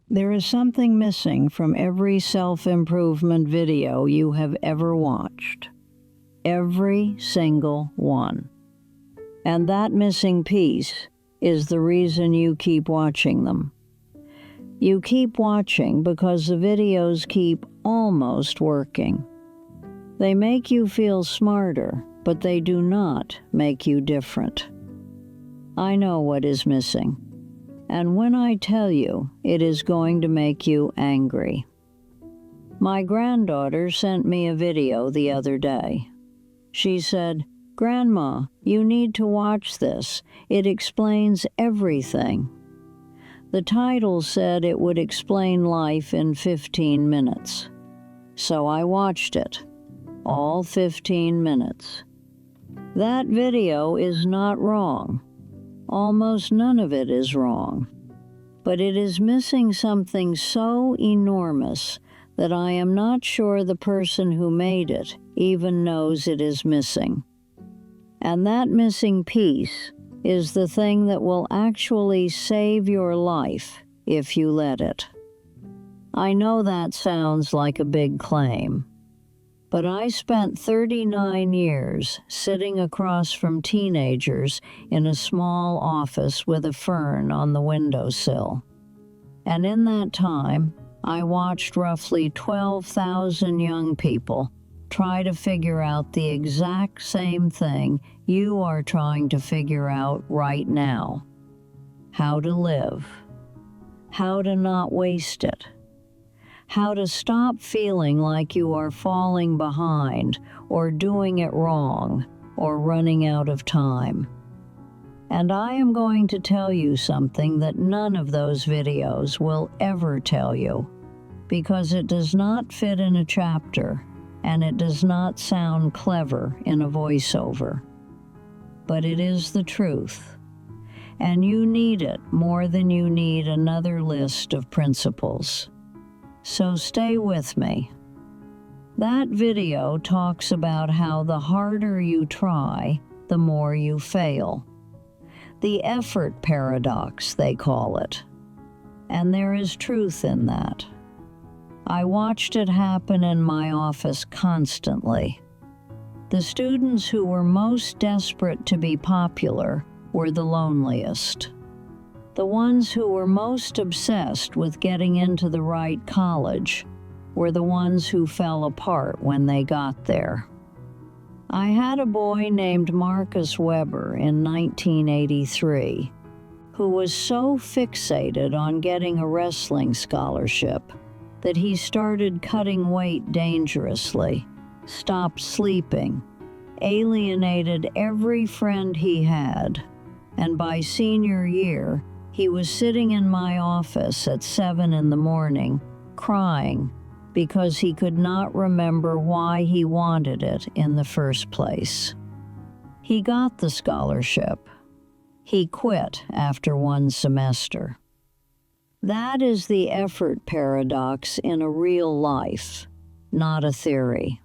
There is something missing from every self-improvement video you have ever watched. Every single one. And that missing piece is the reason you keep watching them. You keep watching because the videos keep almost working. They make you feel smarter, but they do not make you different. I know what is missing. And when I tell you, it is going to make you angry. My granddaughter sent me a video the other day. She said, "Grandma, you need to watch this. It explains everything." The title said it would explain life in 15 minutes. So I watched it, all 15 minutes. That video is not wrong. Almost none of it is wrong, but it is missing something so enormous that I am not sure the person who made it even knows it is missing. And that missing piece is the thing that will actually save your life if you let it. I know that sounds like a big claim, but I spent 39 years sitting across from teenagers in a small office with a fern on the windowsill. And in that time, I watched roughly 12,000 young people try to figure out the exact same thing you are trying to figure out right now. How to live. How to not waste it. How to stop feeling like you are falling behind or doing it wrong or running out of time. And I am going to tell you something that none of those videos will ever tell you, because it does not fit in a chapter and it does not sound clever in a voiceover. But it is the truth, and you need it more than you need another list of principles. So stay with me. That video talks about how the harder you try, the more you fail. The effort paradox, they call it. And there is truth in that. I watched it happen in my office constantly. The students who were most desperate to be popular were the loneliest. The ones who were most obsessed with getting into the right college were the ones who fell apart when they got there. I had a boy named Marcus Weber in 1983 who was so fixated on getting a wrestling scholarship that he started cutting weight dangerously, stopped sleeping, alienated every friend he had, and by senior year, he was sitting in my office at 7 in the morning, crying because he could not remember why he wanted it in the first place. He got the scholarship. He quit after one semester. That is the effort paradox in a real life, not a theory.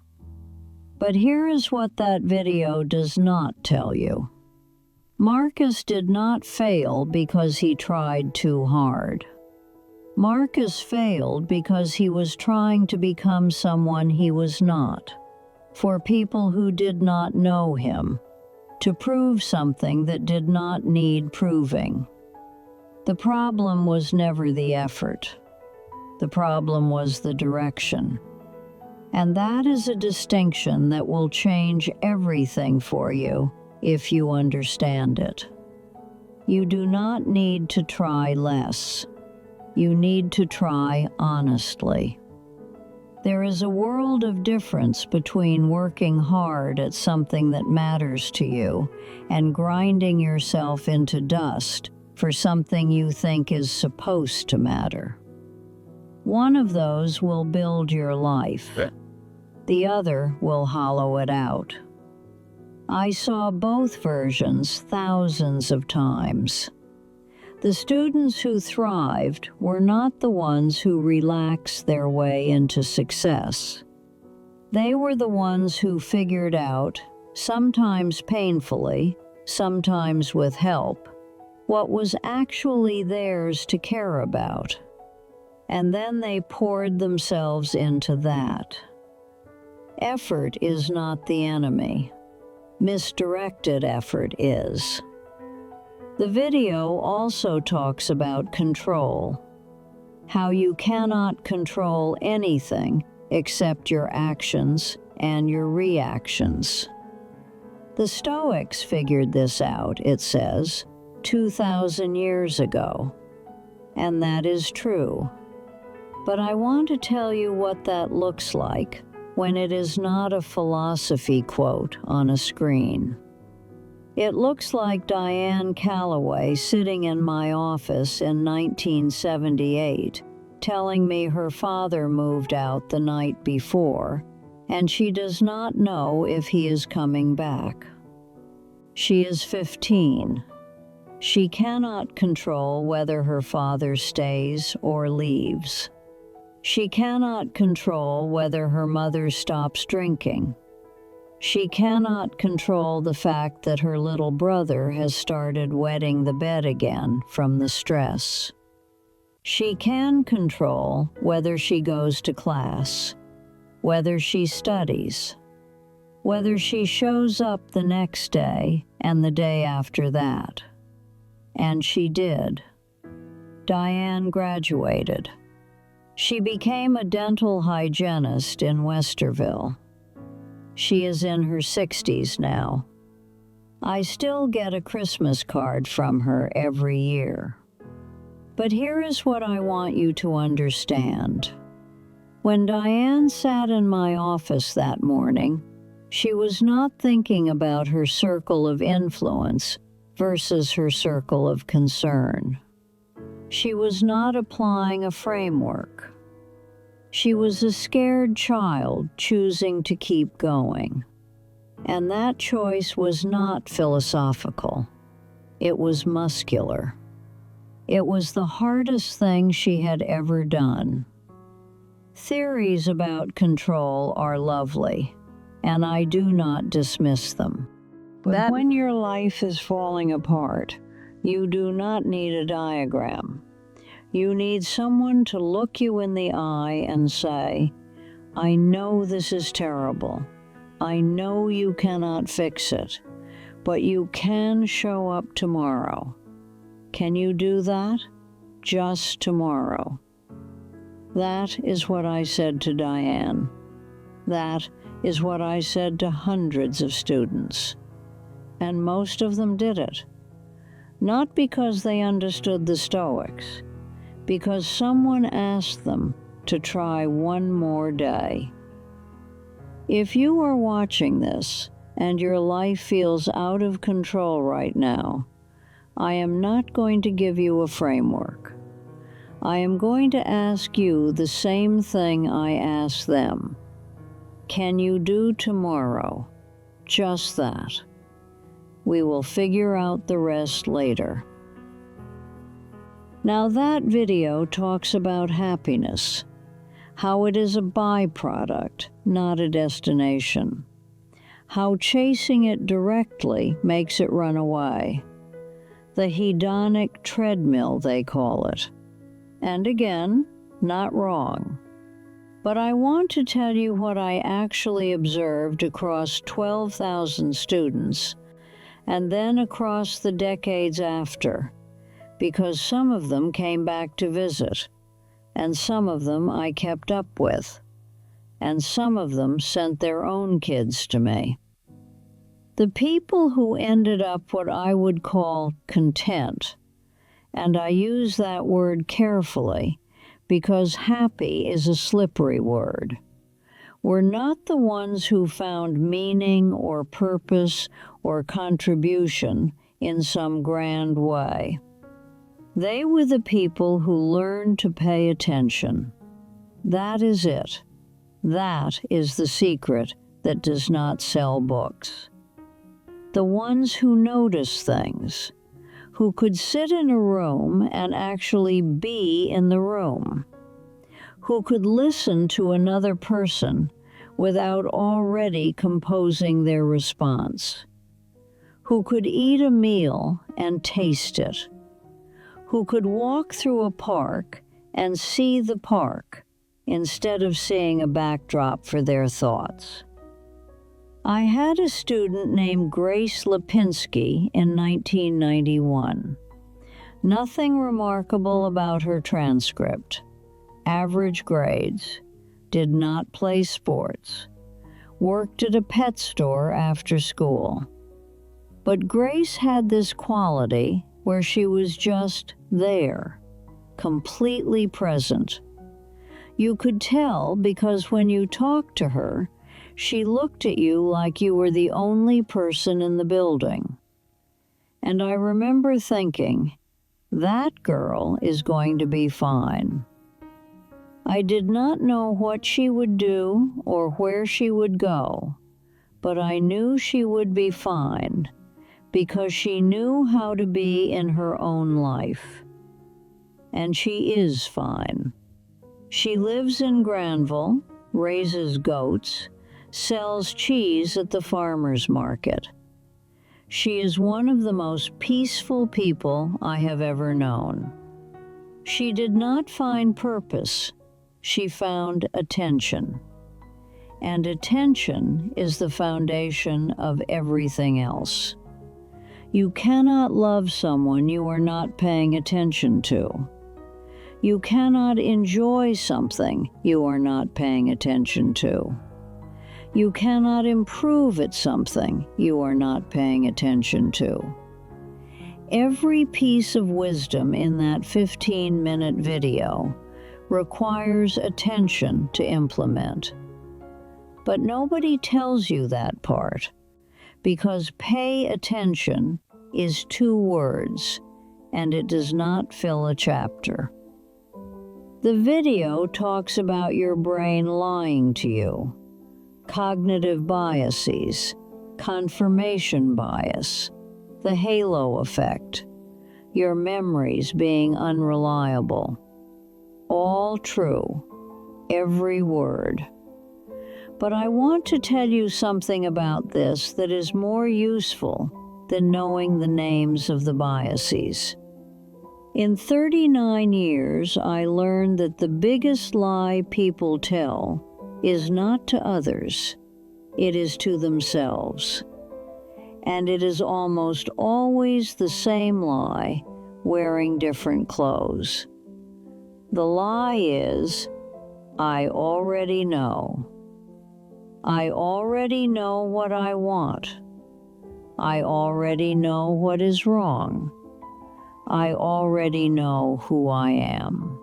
But here is what that video does not tell you. Marcus did not fail because he tried too hard. Marcus failed because he was trying to become someone he was not, for people who did not know him, to prove something that did not need proving. The problem was never the effort. The problem was the direction. And that is a distinction that will change everything for you if you understand it. You do not need to try less. You need to try honestly. There is a world of difference between working hard at something that matters to you and grinding yourself into dust for something you think is supposed to matter. One of those will build your life. The other will hollow it out. I saw both versions thousands of times. The students who thrived were not the ones who relaxed their way into success. They were the ones who figured out, sometimes painfully, sometimes with help, what was actually theirs to care about. and then they poured themselves into that. Effort is not the enemy. Misdirected effort is. The video also talks about control, how you cannot control anything except your actions and your reactions. The Stoics figured this out, it says, 2,000 years ago, and that is true. But I want to tell you what that looks like when it is not a philosophy quote on a screen. It looks like Diane Calloway sitting in my office in 1978, telling me her father moved out the night before, and she does not know if he is coming back. She is 15. She cannot control whether her father stays or leaves. She cannot control whether her mother stops drinking. She cannot control the fact that her little brother has started wetting the bed again from the stress. She can control whether she goes to class, whether she studies, whether she shows up the next day and the day after that. And she did. Diane graduated. She became a dental hygienist in Westerville. She is in her 60s now. I still get a Christmas card from her every year. But here is what I want you to understand. When Diane sat in my office that morning, she was not thinking about her circle of influence versus her circle of concern. She was not applying a framework. She was a scared child choosing to keep going. And that choice was not philosophical. It was muscular. It was the hardest thing she had ever done. Theories about control are lovely, and I do not dismiss them. But when your life is falling apart, you do not need a diagram. You need someone to look you in the eye and say, I know this is terrible. I know you cannot fix it, but you can show up tomorrow. Can you do that? Just tomorrow. That is what I said to Diane. That is what I said to hundreds of students. And most of them did it. Not because they understood the Stoics, because someone asked them to try one more day. If you are watching this and your life feels out of control right now, I am not going to give you a framework. I am going to ask you the same thing I asked them. Can you do tomorrow? Just that. We will figure out the rest later. Now that video talks about happiness, how it is a byproduct, not a destination, how chasing it directly makes it run away. The hedonic treadmill, they call it. And again, not wrong. But I want to tell you what I actually observed across 12,000 students, and then across the decades after, because some of them came back to visit, and some of them I kept up with, and some of them sent their own kids to me. The people who ended up what I would call content, and I use that word carefully because happy is a slippery word, were not the ones who found meaning or purpose or contribution in some grand way. They were the people who learned to pay attention. That is it. That is the secret that does not sell books. The ones who notice things, who could sit in a room and actually be in the room, who could listen to another person without already composing their response, who could eat a meal and taste it, who could walk through a park and see the park instead of seeing a backdrop for their thoughts. I had a student named Grace Lipinski in 1991. Nothing remarkable about her transcript. Average grades. Did not play sports. Worked at a pet store after school. But Grace had this quality where she was just there, completely present. You could tell because when you talked to her, she looked at you like you were the only person in the building. And I remember thinking, that girl is going to be fine. I did not know what she would do or where she would go, but I knew she would be fine because she knew how to be in her own life. And she is fine. She lives in Granville, raises goats, sells cheese at the farmer's market. She is one of the most peaceful people I have ever known. She did not find purpose. She found attention. And attention is the foundation of everything else. You cannot love someone you are not paying attention to. You cannot enjoy something you are not paying attention to. You cannot improve at something you are not paying attention to. Every piece of wisdom in that 15-minute video requires attention to implement. But nobody tells you that part, because pay attention is 2 words, and it does not fill a chapter. The video talks about your brain lying to you, cognitive biases, confirmation bias, the halo effect, your memories being unreliable. All true, every word. But I want to tell you something about this that is more useful than knowing the names of the biases. In 39 years, I learned that the biggest lie people tell is not to others, it is to themselves. And it is almost always the same lie, wearing different clothes. The lie is, I already know. I already know what I want. I already know what is wrong. I already know who I am.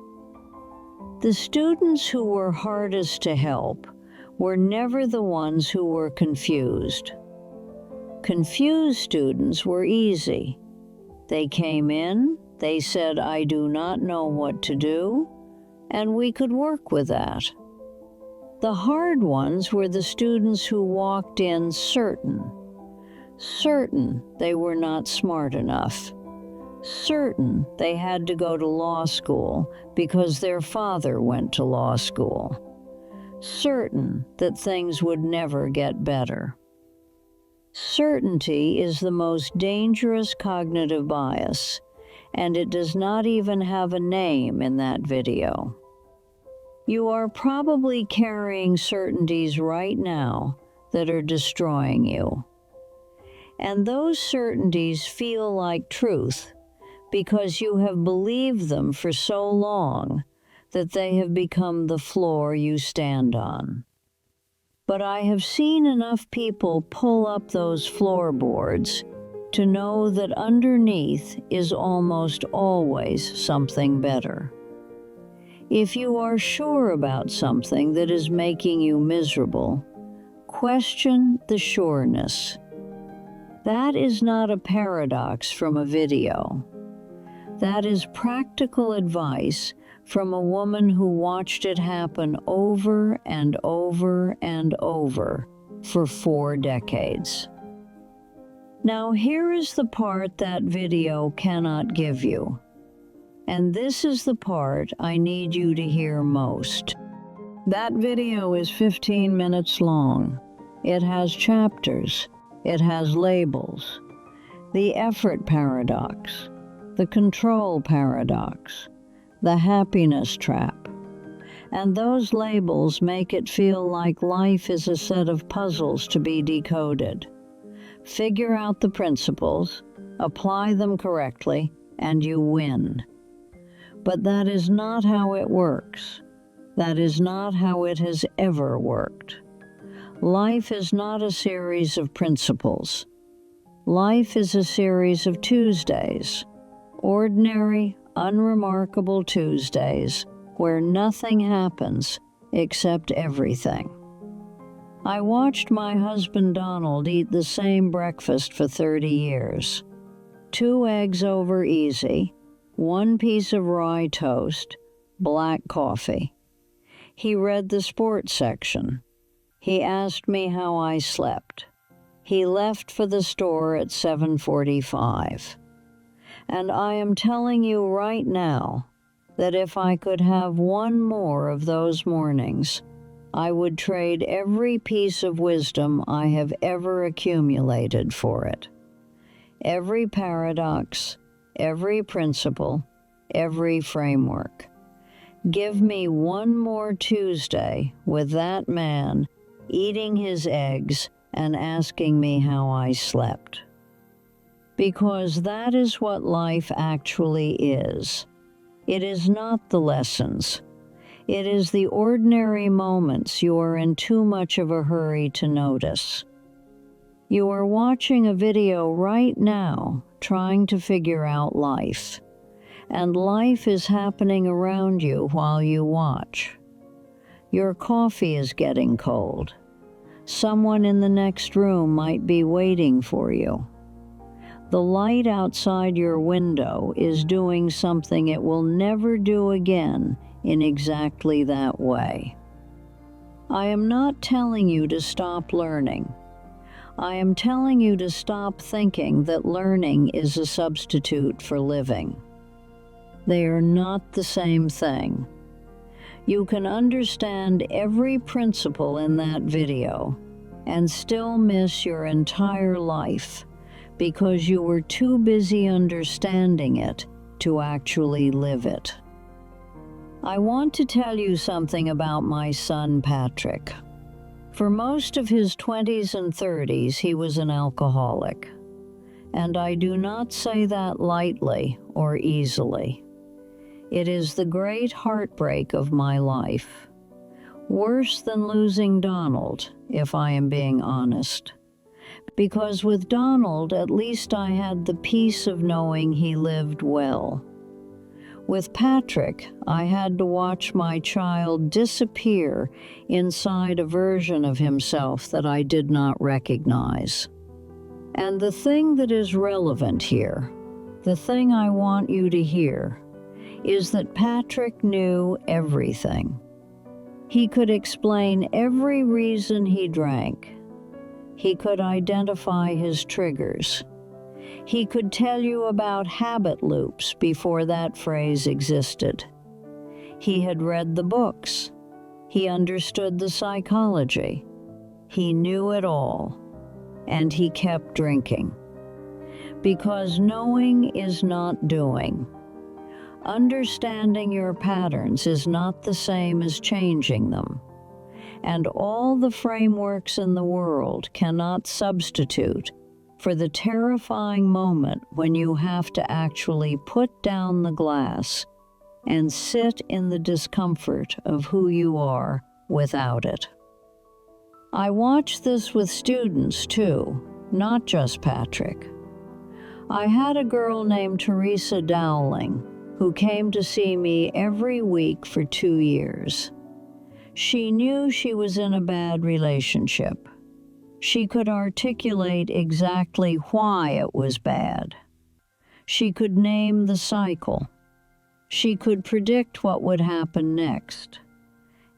The students who were hardest to help were never the ones who were confused. Confused students were easy. They came in, they said, I do not know what to do, and we could work with that. The hard ones were the students who walked in certain they were not smart enough, certain they had to go to law school because their father went to law school, certain that things would never get better. Certainty is the most dangerous cognitive bias, and it does not even have a name in that video. You are probably carrying certainties right now that are destroying you. And those certainties feel like truth because you have believed them for so long that they have become the floor you stand on. But I have seen enough people pull up those floorboards to know that underneath is almost always something better. If you are sure about something that is making you miserable, question the sureness. That is not a paradox from a video. That is practical advice from a woman who watched it happen over and over and over for 4 decades. Now here is the part that video cannot give you. And this is the part I need you to hear most. That video is 15 minutes long. It has chapters. It has labels. The effort paradox, the control paradox, the happiness trap. And those labels make it feel like life is a set of puzzles to be decoded. Figure out the principles, apply them correctly, and you win. But that is not how it works. That is not how it has ever worked. Life is not a series of principles. Life is a series of Tuesdays, ordinary, unremarkable Tuesdays, where nothing happens except everything. I watched my husband Donald eat the same breakfast for 30 years. 2 eggs over easy, 1 piece of rye toast, black coffee. He read the sports section. He asked me how I slept. He left for the store at 7:45. And I am telling you right now that if I could have one more of those mornings, I would trade every piece of wisdom I have ever accumulated for it. Every paradox, every principle, every framework. Give me one more Tuesday with that man eating his eggs and asking me how I slept. Because that is what life actually is. It is not the lessons. It is the ordinary moments you are in too much of a hurry to notice. You are watching a video right now trying to figure out life, and life is happening around you while you watch. Your coffee is getting cold. Someone in the next room might be waiting for you. The light outside your window is doing something it will never do again in exactly that way. I am not telling you to stop learning. I am telling you to stop thinking that learning is a substitute for living. They are not the same thing. You can understand every principle in that video and still miss your entire life because you were too busy understanding it to actually live it. I want to tell you something about my son Patrick. For most of his 20s and 30s, he was an alcoholic. And I do not say that lightly or easily. It is the great heartbreak of my life. Worse than losing Donald, if I am being honest. Because with Donald, at least I had the peace of knowing he lived well. With Patrick, I had to watch my child disappear inside a version of himself that I did not recognize. And the thing that is relevant here, the thing I want you to hear, is that Patrick knew everything. He could explain every reason he drank. He could identify his triggers. He could tell you about habit loops before that phrase existed. He had read the books. He understood the psychology. He knew it all. And he kept drinking. Because knowing is not doing. Understanding your patterns is not the same as changing them. And all the frameworks in the world cannot substitute for the terrifying moment when you have to actually put down the glass and sit in the discomfort of who you are without it. I watch this with students too, not just Patrick. I had a girl named Teresa Dowling who came to see me every week for 2 years. She knew she was in a bad relationship. She could articulate exactly why it was bad. She could name the cycle. She could predict what would happen next.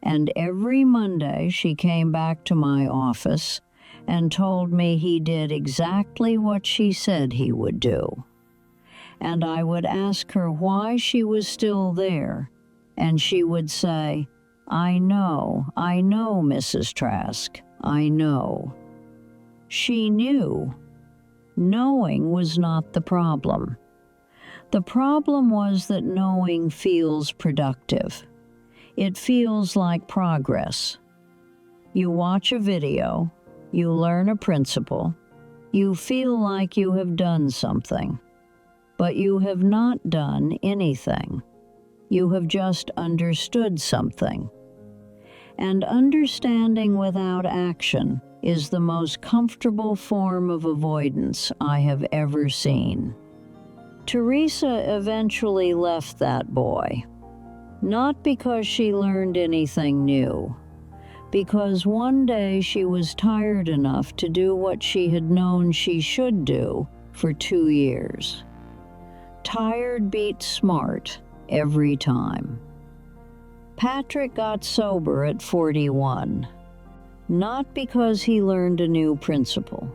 And every Monday she came back to my office and told me he did exactly what she said he would do. And I would ask her why she was still there, and she would say, I know, Mrs. Trask, I know. She knew. Knowing was not the problem. The problem was that knowing feels productive. It feels like progress. You watch a video, you learn a principle, you feel like you have done something, but you have not done anything. You have just understood something. And understanding without action is the most comfortable form of avoidance I have ever seen. Teresa eventually left that boy, not because she learned anything new, because one day she was tired enough to do what she had known she should do for 2 years. Tired beats smart every time. Patrick got sober at 41, not because he learned a new principle,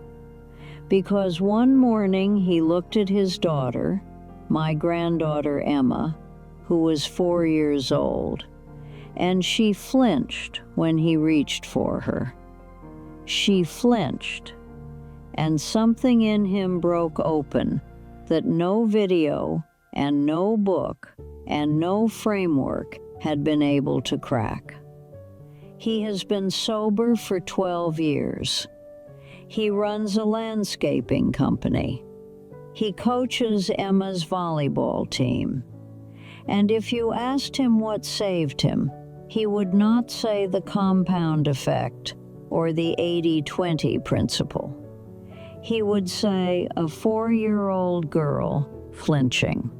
because one morning he looked at his daughter, my granddaughter Emma, who was 4 years old, and she flinched when he reached for her. She flinched, and something in him broke open that no video and no book and no framework had been able to crack. He has been sober for 12 years. He runs a landscaping company. He coaches Emma's volleyball team. And if you asked him what saved him, he would not say the compound effect or the 80-20 principle. He would say a 4-year-old girl flinching.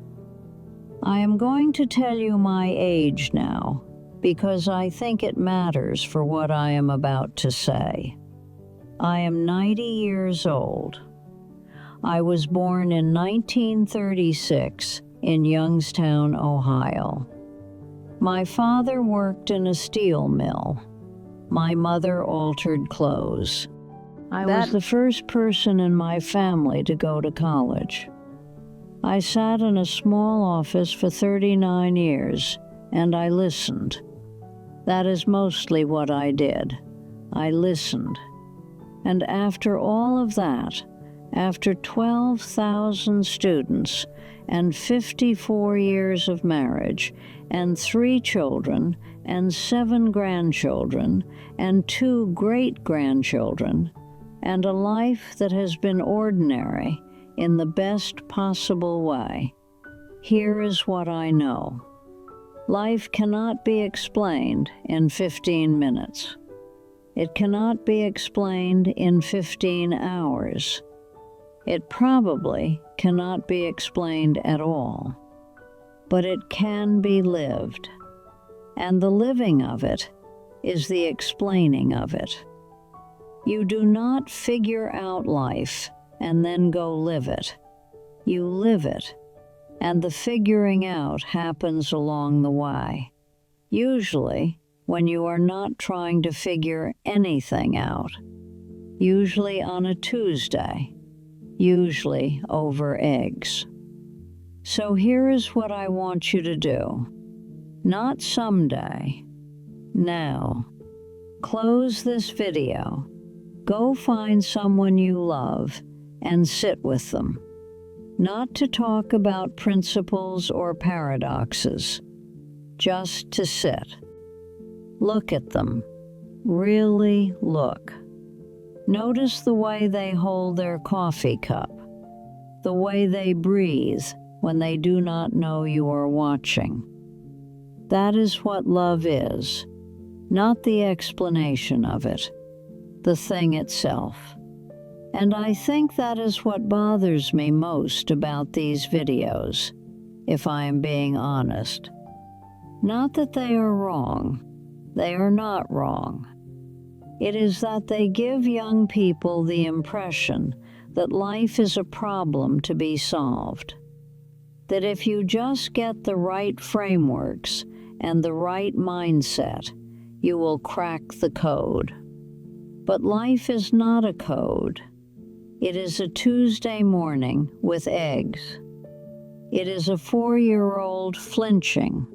I am going to tell you my age now, because I think it matters for what I am about to say. I am 90 years old. I was born in 1936 in Youngstown, Ohio. My father worked in a steel mill. My mother altered clothes. I was the first person in my family to go to college. I sat in a small office for 39 years, and I listened. That is mostly what I did. I listened. And after all of that, after 12,000 students and 54 years of marriage and 3 children and 7 grandchildren and 2 great-grandchildren, and a life that has been ordinary in the best possible way, here is what I know. Life cannot be explained in 15 minutes. It cannot be explained in 15 hours. It probably cannot be explained at all. But it can be lived. And the living of it is the explaining of it. You do not figure out life and then go live it. You live it, and the figuring out happens along the way. Usually, when you are not trying to figure anything out. Usually on a Tuesday. Usually over eggs. So here is what I want you to do. Not someday. Now. Close this video. Go find someone you love and sit with them. Not to talk about principles or paradoxes. Just to sit. Look at them. Really look. Notice the way they hold their coffee cup. The way they breathe when they do not know you are watching. That is what love is, not the explanation of it, the thing itself. And I think that is what bothers me most about these videos, if I am being honest. Not that they are wrong. They are not wrong. It is that they give young people the impression that life is a problem to be solved. That if you just get the right frameworks and the right mindset, you will crack the code. But life is not a code. It is a Tuesday morning with eggs. It is a 4-year-old flinching.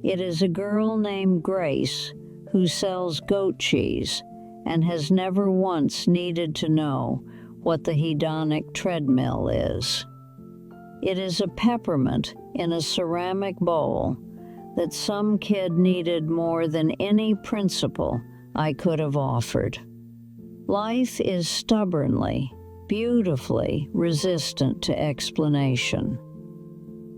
It is a girl named Grace who sells goat cheese and has never once needed to know what the hedonic treadmill is. It is a peppermint in a ceramic bowl that some kid needed more than any principal I could have offered. Life is stubbornly, beautifully resistant to explanation.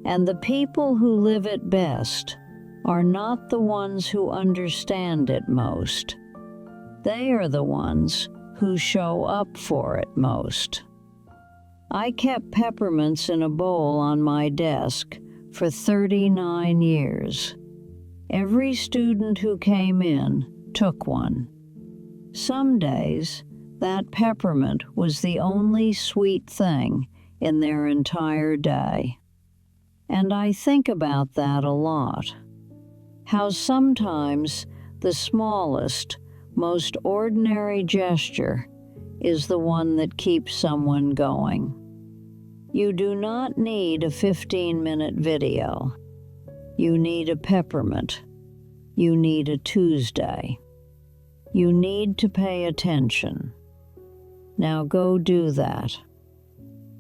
And the people who live it best are not the ones who understand it most. They are the ones who show up for it most. I kept peppermints in a bowl on my desk for 39 years. Every student who came in took one. Some days, that peppermint was the only sweet thing in their entire day. And I think about that a lot. How sometimes the smallest, most ordinary gesture is the one that keeps someone going. You do not need a 15-minute video. You need a peppermint. You need a Tuesday. You need to pay attention. Now go do that.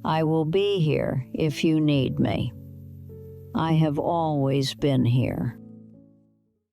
I will be here if you need me. I have always been here.